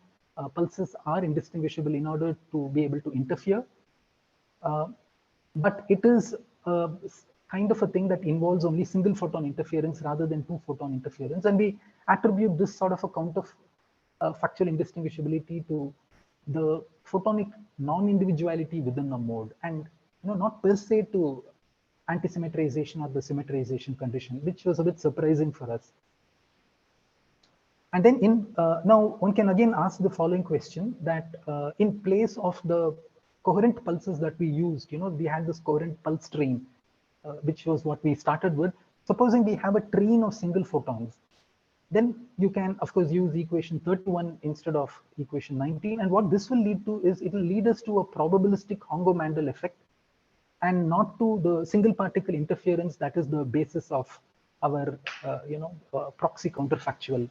S2: pulses are indistinguishable in order to be able to interfere. But it is kind of a thing that involves only single photon interference rather than two photon interference. And we attribute this sort of a counterfactual indistinguishability to the photonic non-individuality within a mode, and not per se to anti-symmetrization or the symmetrization condition, which was a bit surprising for us. And then now one can again ask the following question, that in place of the coherent pulses that we used, we had this coherent pulse train, which was what we started with. Supposing we have a train of single photons, then you can, of course, use equation 31 instead of equation 19. And what this will lead to is it will lead us to a probabilistic Hongo-Mandel effect, and not to the single particle interference that is the basis of our, proxy counterfactual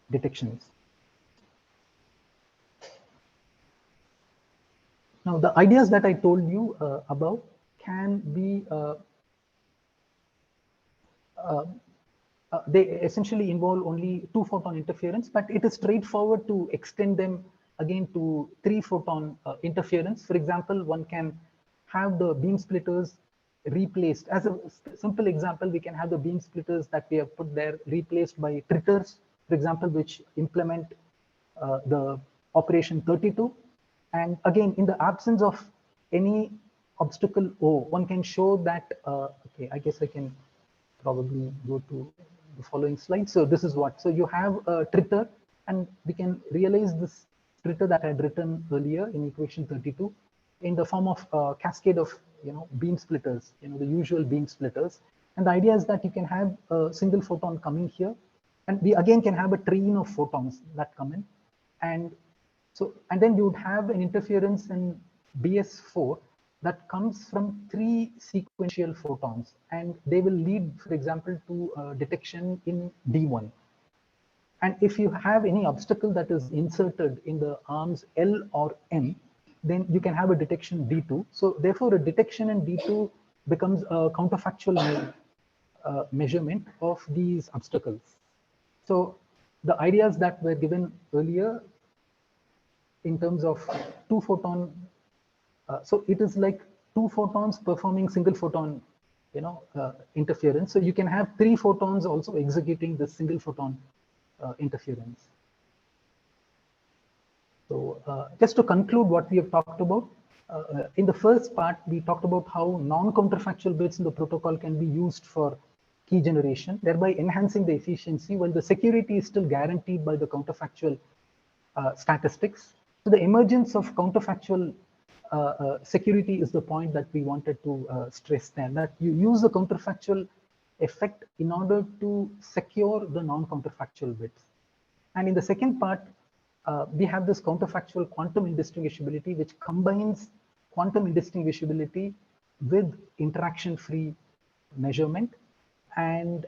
S2: detections. Now, the ideas that I told you above can be, they essentially involve only two photon interference, but it is straightforward to extend them again to three photon interference. For example, one can have the beam splitters replaced. As a simple example, we can have the beam splitters that we have put there replaced by tritters, for example, which implement the operation 32. And again, in the absence of any obstacle O, one can show that, okay, I guess I can probably go to the following slide. So this is what, so you have a tritter, and we can realize this tritter that I had written earlier in equation 32 in the form of a cascade of, beam splitters, the usual beam splitters. And the idea is that you can have a single photon coming here, and we again can have a train of photons that come in. And so, and then you would have an interference in BS4 that comes from three sequential photons, and they will lead, for example, to detection in D1. And if you have any obstacle that is inserted in the arms L or M, then you can have a detection D2. So therefore, a detection in D2 becomes a counterfactual measurement of these obstacles. So the ideas that were given earlier in terms of two photon, so it is like two photons performing single photon, interference. So you can have three photons also executing this single photon interference. So just to conclude what we have talked about, in the first part, we talked about how non-counterfactual bits in the protocol can be used for key generation, thereby enhancing the efficiency, while the security is still guaranteed by the counterfactual statistics. So the emergence of counterfactual security is the point that we wanted to stress there, that you use the counterfactual effect in order to secure the non-counterfactual bits. And in the second part, we have this counterfactual quantum indistinguishability, which combines quantum indistinguishability with interaction-free measurement. And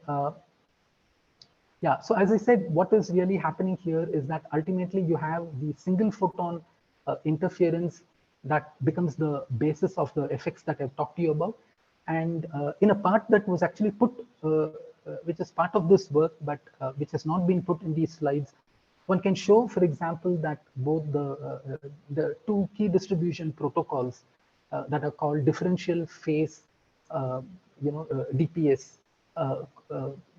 S2: yeah, so as I said, what is really happening here is that ultimately you have the single photon interference that becomes the basis of the effects that I've talked to you about. And in a part that was actually put, which is part of this work, but which has not been put in these slides, one can show, for example, that both the two key distribution protocols that are called differential phase, DPS,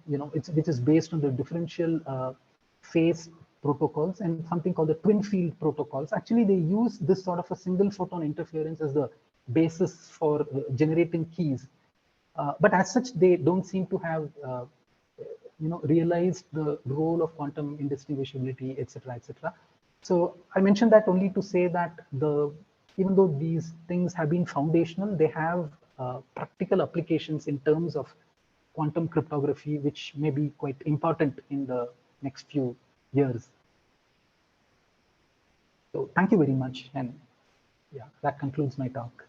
S2: which is based on the differential phase protocols, and something called the twin field protocols. Actually, they use this sort of a single photon interference as the basis for generating keys. But as such, they don't seem to have realized the role of quantum indistinguishability, etc., etc. So I mentioned that only to say that even though these things have been foundational, they have practical applications in terms of quantum cryptography, which may be quite important in the next few years. So thank you very much. And yeah, that concludes my talk.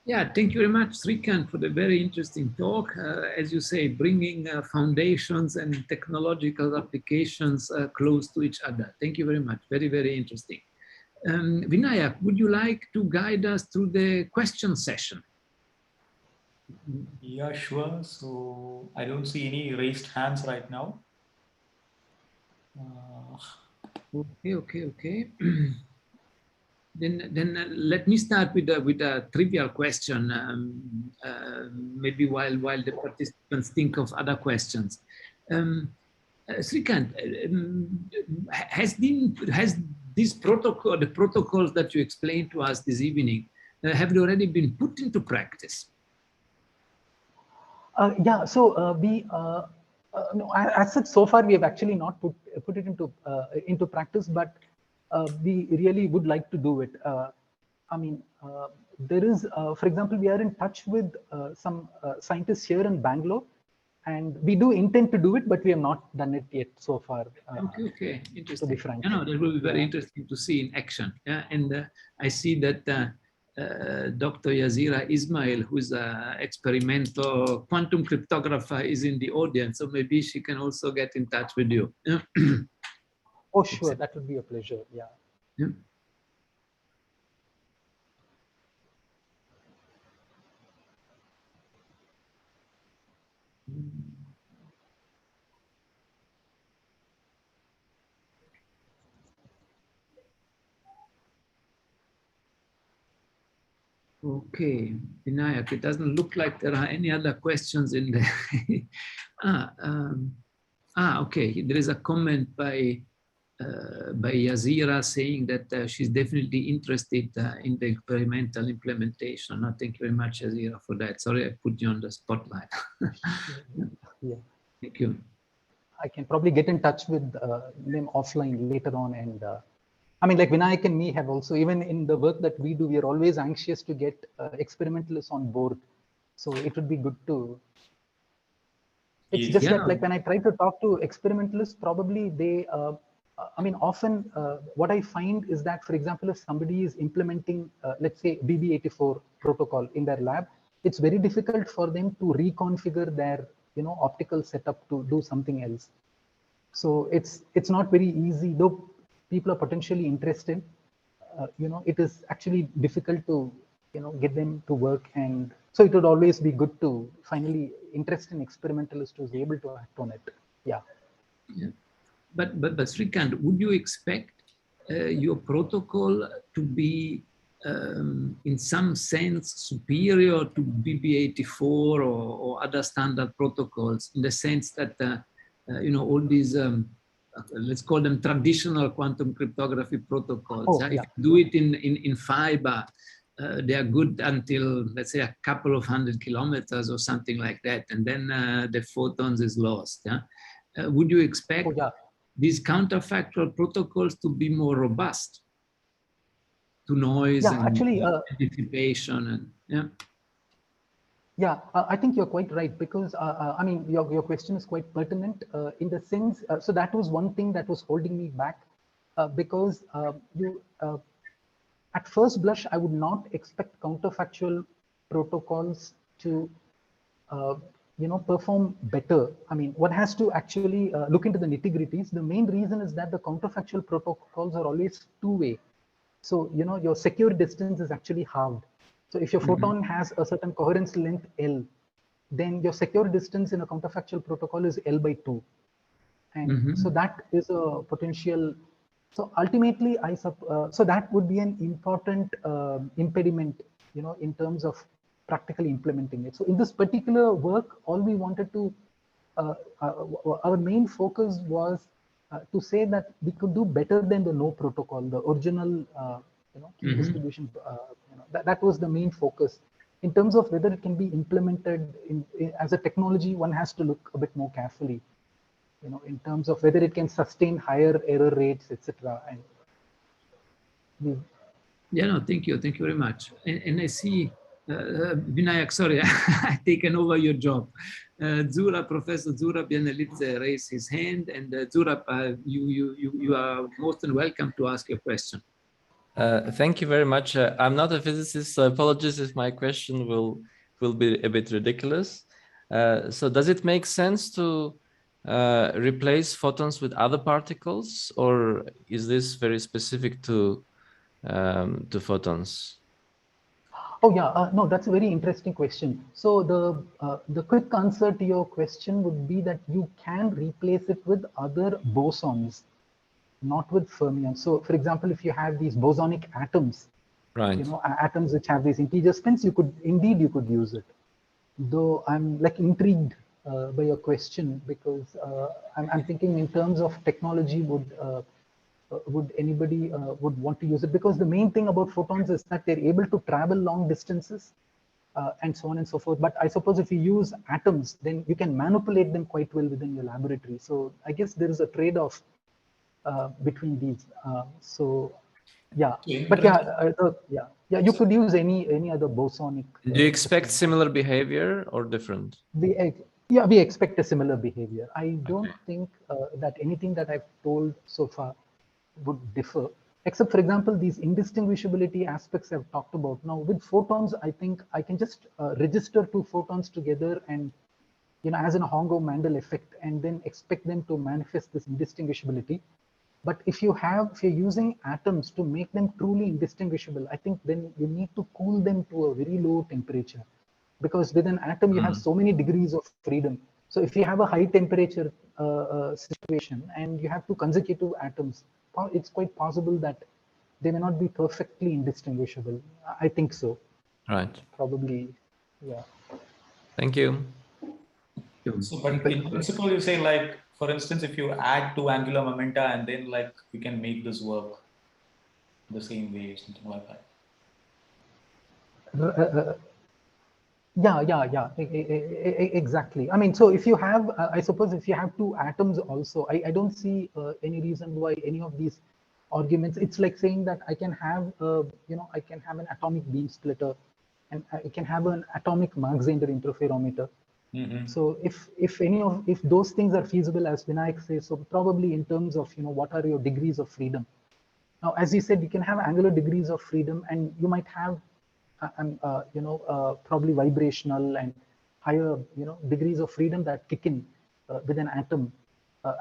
S1: Yeah, thank you very much, Srikanth, for the very interesting talk. As you say, bringing foundations and technological applications close to each other. Thank you very much. Very, very interesting. Vinayak, would you like to guide us through the question session?
S3: Yeah, sure. So I don't see any raised hands right now.
S1: Okay. Then let me start with a trivial question, maybe while the participants think of other questions. Srikanth, has this protocol, the protocols that you explained to us this evening, have they already been put into practice?
S2: Yeah, so no, as such, so far we have actually not put it into practice, but we really would like to do it. I mean, there is, for example, we are in touch with some scientists here in Bangalore, and we do intend to do it, but we have not done it yet so far.
S1: Okay, interesting.
S2: To be frank,
S1: that will be very interesting to see in action. Yeah, and I see that Dr. Yazira Ismail, who's an experimental quantum cryptographer, is in the audience, so maybe she can also get in touch with you.
S2: Oh, sure, that would be a pleasure. Yeah.
S1: Okay, Vinayak, it doesn't look like there are any other questions in there. Okay, there is a comment by Yazira saying that she's definitely interested in the experimental implementation. Thank you very much, Yazira, for that. Sorry, I put you on the spotlight.
S2: Yeah.
S1: Thank you.
S2: I can probably get in touch with them offline later on. And I mean, like Vinayak and me have also, even in the work that we do, we are always anxious to get experimentalists on board. So it would be good to. It's just that, like, when I try to talk to experimentalists, probably they, I mean, often what I find is that, for example, if somebody is implementing, let's say, BB84 protocol in their lab, it's very difficult for them to reconfigure their, optical setup to do something else. So it's not very easy, though people are potentially interested. It is actually difficult to, get them to work. And so it would always be good to finally interest in experimentalists who's able to act on it. Yeah.
S1: But Srikanth, would you expect your protocol to be in some sense superior to BB84 or other standard protocols, in the sense that all these let's call them traditional quantum cryptography protocols. If you do it in fiber, they are good until, let's say, a couple of 100 kilometers or something like that, and then the photons is lost. Would you expect these counterfactual protocols to be more robust to noise and dissipation?
S2: Yeah, I think you're quite right, because I mean, your question is quite pertinent in the sense. So that was one thing that was holding me back, because at first blush, I would not expect counterfactual protocols to perform better. I mean, one has to actually look into the nitty-gritties. The main reason is that the counterfactual protocols are always two-way. So, your secure distance is actually halved. So if your photon has a certain coherence length L, then your secure distance in a counterfactual protocol is L by 2. And so that is a potential. So ultimately, so that would be an important impediment, in terms of practically implementing it. So in this particular work, all we wanted to, our main focus was to say that we could do better than the no protocol, the original, key distribution. That was the main focus. In terms of whether it can be implemented as a technology, one has to look a bit more carefully, in terms of whether it can sustain higher error rates, etc.
S1: Thank you very much. And I see, Vinayak, sorry, I've taken over your job. Professor Zurab Bianelidze raised his hand, and Zurab, you are most welcome to ask your question.
S4: Thank you very much. I'm not a physicist, so apologies if my question will be a bit ridiculous. So does it make sense to replace photons with other particles, or is this very specific to photons?
S2: Oh yeah, no, that's a very interesting question. So the quick answer to your question would be that you can replace it with other bosons, not with fermions. So for example, if you have these bosonic atoms,
S4: right,
S2: you know, atoms which have these integer spins, you could use it. Though I'm like intrigued by your question, because I'm thinking in terms of technology, would anybody would want to use it? Because the main thing about photons is that they're able to travel long distances and so on and so forth. But I suppose if you use atoms, then you can manipulate them quite well within your laboratory. So I guess there is a trade-off between these. So yeah, but yeah, you could use any other bosonic.
S4: Do you expect similar behavior or different?
S2: We expect a similar behavior. I don't think that anything that I've told so far would differ, except for example, these indistinguishability aspects I've talked about. Now with photons, I think I can just register two photons together and, you know, as in a Hongo-Mandel effect, and then expect them to manifest this indistinguishability. But if you're using atoms to make them truly indistinguishable, I think then you need to cool them to a very low temperature, because with an atom you have so many degrees of freedom. So if you have a high temperature situation and you have two consecutive atoms, it's quite possible that they may not be perfectly indistinguishable. I think so.
S4: Right.
S2: Probably, yeah.
S4: Thank you.
S3: So, but in principle, you say, like, for instance, if you add two angular momenta and then like you can make this work the same way, something like that.
S2: Yeah, exactly. I mean, so if you have, I suppose if you have two atoms also, I don't see any reason why any of these arguments, it's like saying that I can have, you know, I can have an atomic beam splitter and I can have an atomic Mach-Zehnder interferometer. So if those things are feasible, as Vinayak says, so probably in terms of, you know, what are your degrees of freedom? Now, as you said, you can have angular degrees of freedom, and you might have, you know, probably vibrational and higher, you know, degrees of freedom that kick in with an atom.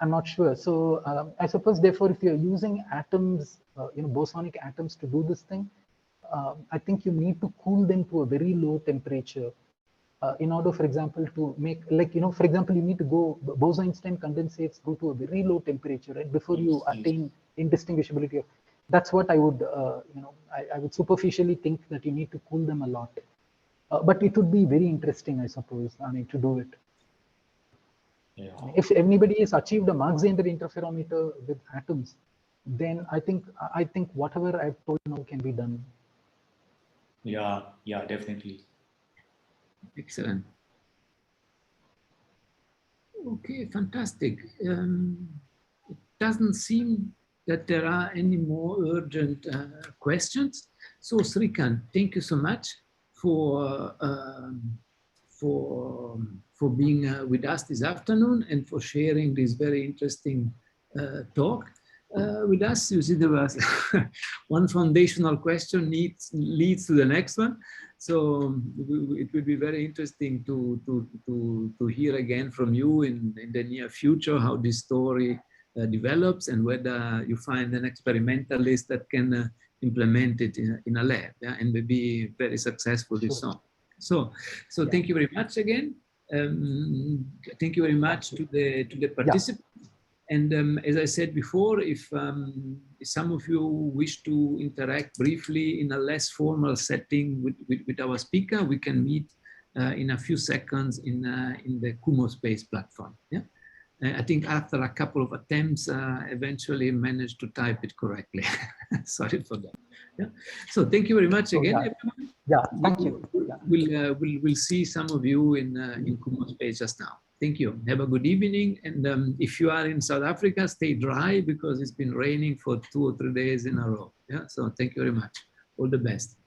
S2: I'm not sure. So I suppose, therefore, if you're using atoms, you know, bosonic atoms to do this thing, I think you need to cool them to a very low temperature. In order, for example, to make, like, you know, for example, you need to go, Bose-Einstein condensates go to a very low temperature, right, before you attain indistinguishability. That's what I would, you know, I would superficially think that you need to cool them a lot. But it would be very interesting, I suppose, I mean, to do it. Yeah. If anybody has achieved a Mach-Zehnder interferometer with atoms, then I think whatever I've told now can be done.
S3: Yeah, definitely.
S1: Excellent. Okay, fantastic. It doesn't seem that there are any more urgent questions. So Srikanth, thank you so much for being with us this afternoon and for sharing this very interesting talk with us. You see, there was one foundational question leads to the next one. So it will be very interesting to hear again from you in the near future how this story develops and whether you find an experimentalist that can implement it in a lab, yeah, and will be very successful this summer. So yeah. Thank you very much again. Thank you very much to the participants. Yeah. And as I said before, if some of you wish to interact briefly in a less formal setting with our speaker, we can meet in a few seconds in the Kumo Space platform. Yeah? I think after a couple of attempts, eventually managed to type it correctly. Sorry for that. Yeah. So thank you very much again, everyone.
S2: Yeah, thank you.
S1: We'll see some of you in Kumo Space just now. Thank you. Have a good evening. And if you are in South Africa, stay dry because it's been raining for 2 or 3 days in a row. Yeah. So thank you very much. All the best.